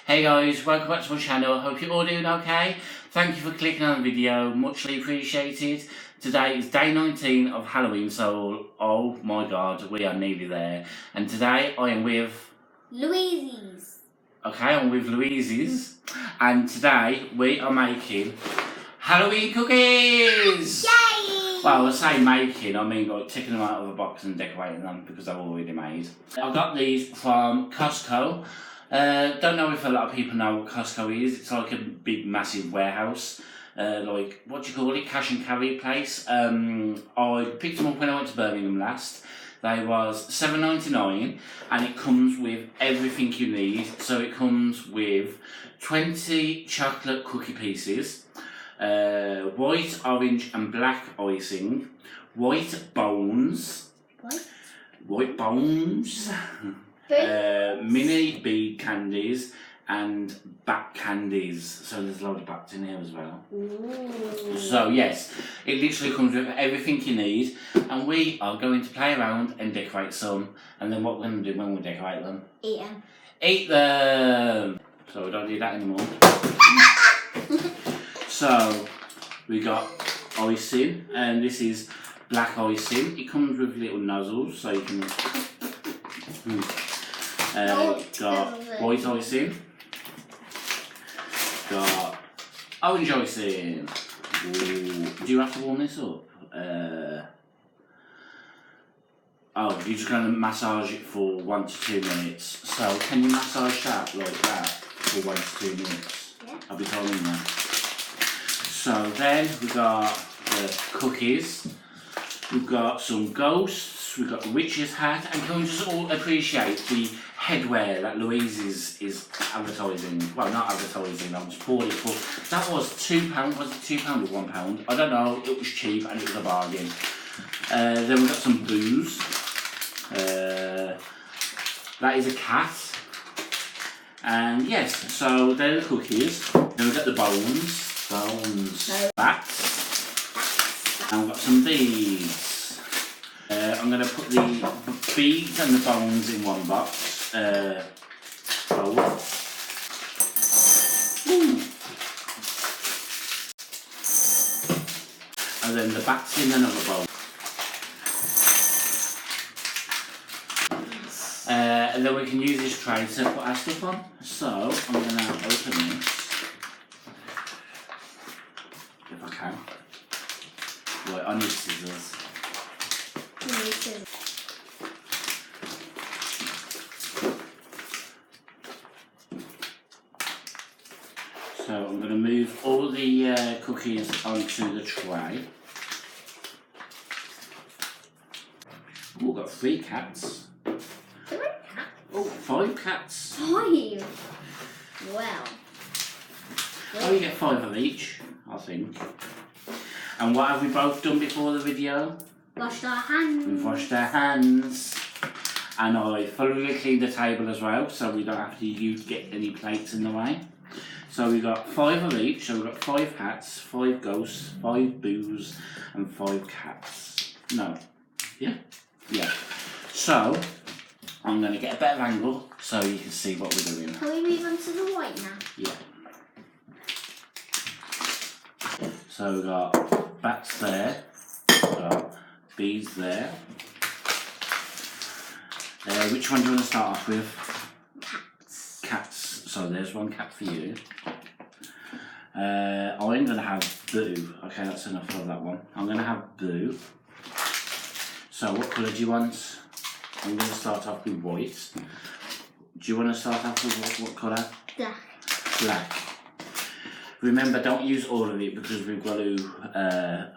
Hey guys, welcome back to my channel. Hope you're all doing okay. Thank you for clicking on the video, muchly appreciated. Today is day 19 of Halloween, so oh my god, we are nearly there. And today I am with Louise's. Okay, I'm with Louise's, and today we are making Halloween cookies! Yay! Well, I say making, I mean like taking them out of a box and decorating them because they're already made. I got these from Costco. Don't know if a lot of people know what Costco is. It's like a big massive warehouse. Like, what do you call it? Cash and carry place. I picked them up when I went to Birmingham last. They was $7.99 and it comes with everything you need. So it comes with 20 chocolate cookie pieces, white, orange and black icing, white bones, white bones, mini bead candies and bat candies. So there's a lot of bats in here as well. Ooh. So yes, it literally comes with everything you need, and we are going to play around and decorate some, and then what we're going to do when we decorate them? Eat them. Eat them! So we don't do that anymore. So we got icing, and this is black icing. It comes with little nozzles so you can got white icing, got orange icing. Ooh. Do you have to warm this up? Oh, you're just going to massage it for 1 to 2 minutes. So can you massage that like that for 1 to 2 minutes? Yeah. I'll be telling you that. So then we got the cookies. We've got some ghosts. We've got a witch's hat, and can we just all appreciate the headwear that Louise is advertising? Well, not advertising. I'm just bought it for. That was £2. Was it £2 or £1? I don't know. It was cheap and it was a bargain. Then we've got some booze. That is a cat. And yes, so they're the cookies. Then we've got the bones. Bats. And we've got some beads. I'm going to put the beads and the bones in one box. Bowl. And then the bats in another bowl. And then we can use this tray to put our stuff on. So I'm going to open this, if I can. Right, I need scissors. So I'm going to move all the cookies onto the tray. Oh, we've got 3 cats. 3 cats? Oh, 5 cats. 5? Well. Oh, you get 5 of each, I think. And what have we both done before the video? Washed our hands. We've washed our hands. And I thoroughly cleaned the table as well, so we don't have to get any plates in the way. So we got 5 of each, so we've got 5 hats, 5 ghosts, 5 boos, and 5 cats. No. Yeah? Yeah. So, I'm going to get a better angle so you can see what we're doing. Can we move on to the white now? Yeah. So we've got bats there, we've got bees there. Which one do you want to start off with? Cats. Cats. So there's 1 cat for you. I'm going to have Boo. Okay, that's enough of that one. I'm going to have Boo. So what colour do you want? I'm going to start off with white. Do you want to start off with what colour? Black. Black. Remember, don't use all of it because we've got to...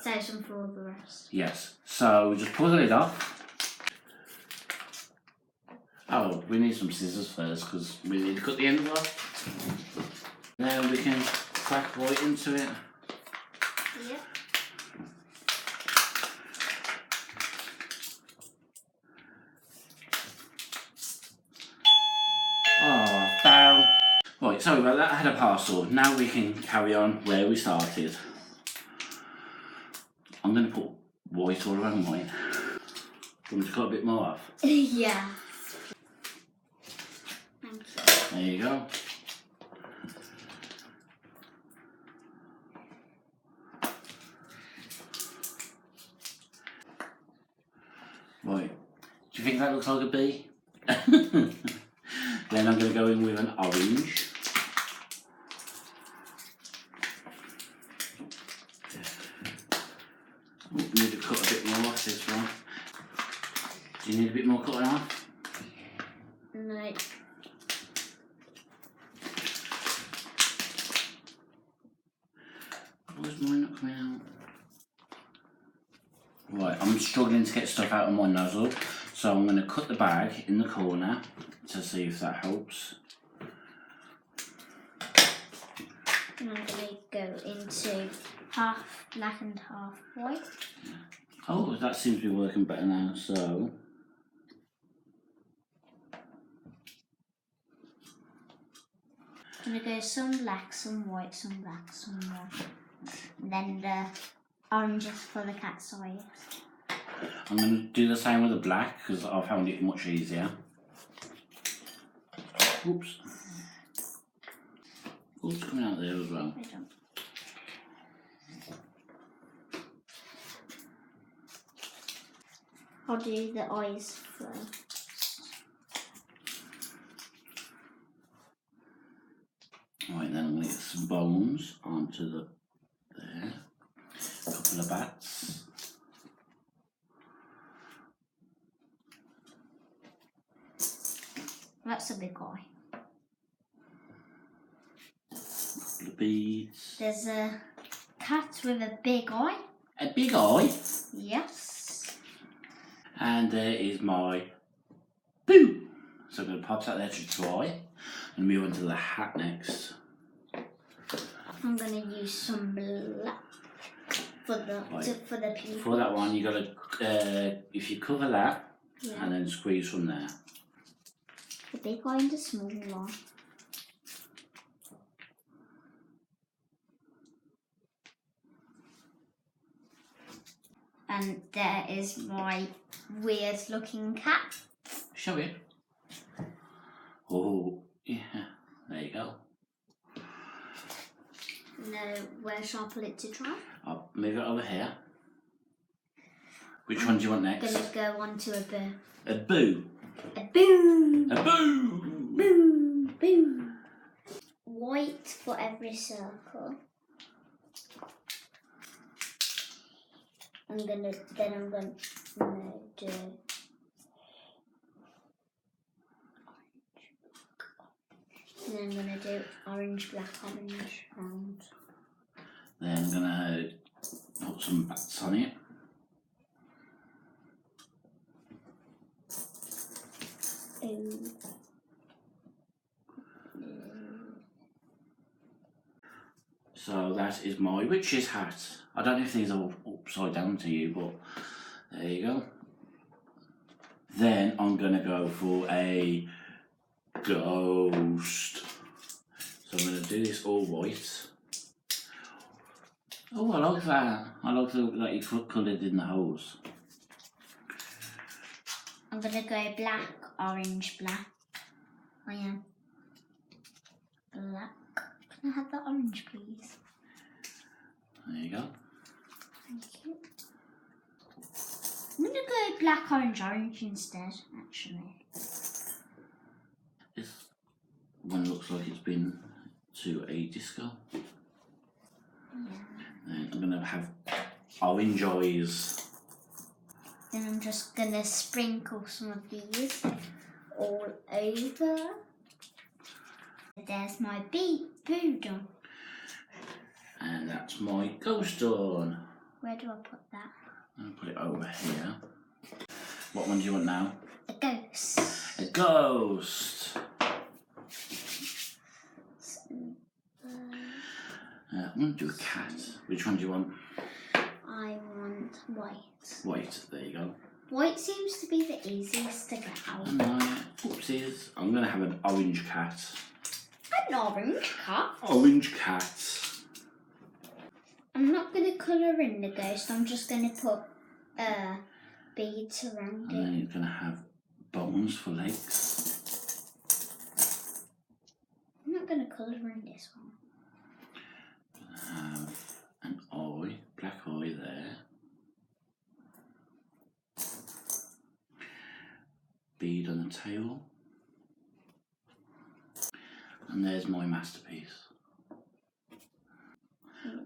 Save some for all the rest. Yes. So just pull the lid off. Oh, we need some scissors first because we need to cut the ends off. Now we can crack right into it. Yep. Oh, down. Right, sorry about that. I had a parcel. Now we can carry on where we started. I'm going to put white all around mine. Do you want me to cut a bit more off? Yeah. There you go. Right. Do you think that looks like a bee? Then I'm going to go in with an orange. Oh, need to cut a bit more off this one. Do you need a bit more cutting off? No. Why's mine not coming out? Right, I'm struggling to get stuff out of my nozzle, so I'm going to cut the bag in the corner to see if that helps. And I'm going to go into half black and half white. Oh, that seems to be working better now, so... I'm going to go some black, some white, some black, some white. And then the oranges for the cat's eyes. I'm going to do the same with the black, because I found it much easier. Oops. Oh, it's coming out there as well. I don't. I'll do the eyes first. Right, then I'm going to get some bones onto the there. A couple of bats. That's a big eye. Couple of beads. There's a cat with a big eye. A big eye. Yes. And there is my boo. So I'm going to pop that there to dry and move on to the hat next. I'm going to use some black for the Right. for the people. For that one, you got to, if you cover that Yeah. and then squeeze from there. The big eye and the small one. And there is my weird looking cat. Show it. Oh, yeah. There you go. Now, where shall I put it to dry? I'll move it over here. Which one do you want I'm next? gonna go on to a boo. A boo. A boo! A boo! Boo! Boo! White for every circle. I'm gonna do. And then I'm gonna do orange, black, orange, round. Then I'm going to put some bats on it. Ooh. So that is my witch's hat. I don't know if these are all upside down to you, but there you go. Then I'm going to go for a ghost. So I'm going to do this all white. Oh, I like that. I like the look that you coloured in the holes. I'm gonna go black, orange, black. I am black. Can I have the orange, please? There you go. Thank you. I'm gonna go black, orange, orange instead, actually. This one looks like it's been to a disco. Yeah. Then I'm going to have orange eyes. Then I'm just gonna sprinkle some of these all over. There's my boodle. And that's my ghost on. Where do I put that? I'll put it over here. What one do you want now? A ghost. A ghost. I'm going to do a cat. Which one do you want? I want white. White. There you go. White seems to be the easiest to get out. And oopsies. I'm going to have an orange cat. An orange cat. Orange cat. I'm not going to colour in the ghost, I'm just going to put beads And around then it. it's going to have bones for legs. I'm not going to colour in this one. Have an eye, black eye there. tail. And there's my masterpiece.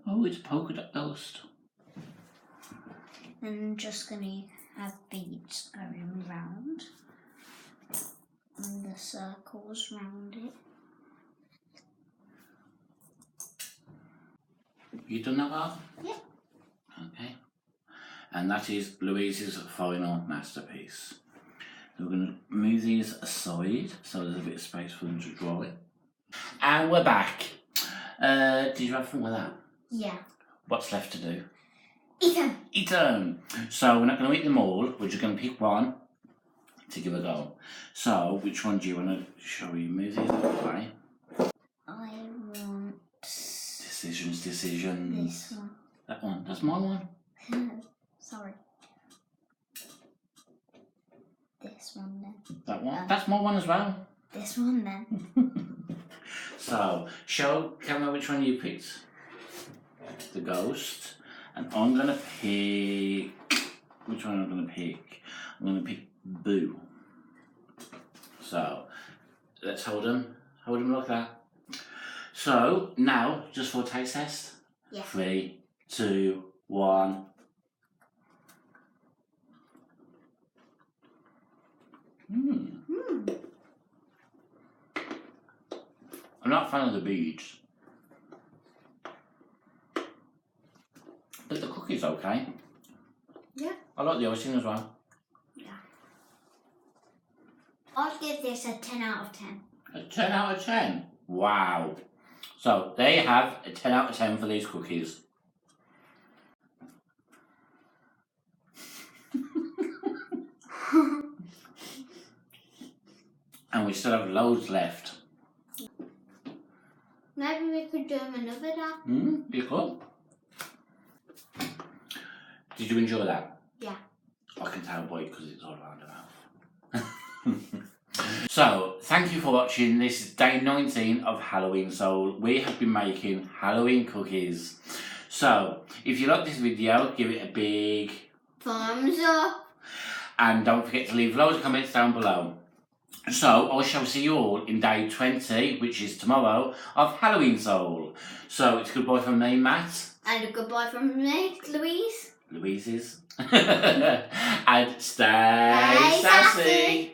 Oh, it's a polka dot ghost. And I'm just going to have beads going round. And the circles round it. You done that, Art? Yep. Okay. And that is Louise's final masterpiece. So we're going to move these aside so there's a bit of space for them to dry. And we're back. Did you have fun with that? Yeah. What's left to do? Eat them. Eat them. So we're not going to eat them all. We're just going to pick one to give a go. So which one do you want to? Shall we move these out of the way? I want Decisions. this one. That one. That's my one. Sorry. This one then. That one. That's my one as well. This one then. So show camera which one you picked. The ghost. And I'm going to pick... Which one I'm going to pick? I'm going to pick Boo. So, let's hold them. Hold them like that. So, now, just for a taste test. Yeah. 3, 2, 1. I'm not a fan of the beads. But the cookie's okay. Yeah. I like the icing as well. Yeah. I'd give this a 10 out of 10. A 10 out of 10? Wow. So, there you have a 10 out of 10 for these cookies. And we still have loads left. Maybe we could do them another day. You could. Did you enjoy that? Yeah. I can tell by because it's all around the mouth. So, thank you for watching. This is day 19 of Halloween Soul. We have been making Halloween cookies. So, if you like this video, give it a big thumbs up. And don't forget to leave loads of comments down below. So, I shall see you all in day 20, which is tomorrow, of Halloween Soul. So, it's goodbye from me, Matt. And a goodbye from me, Louise. Louise's. And stay sassy.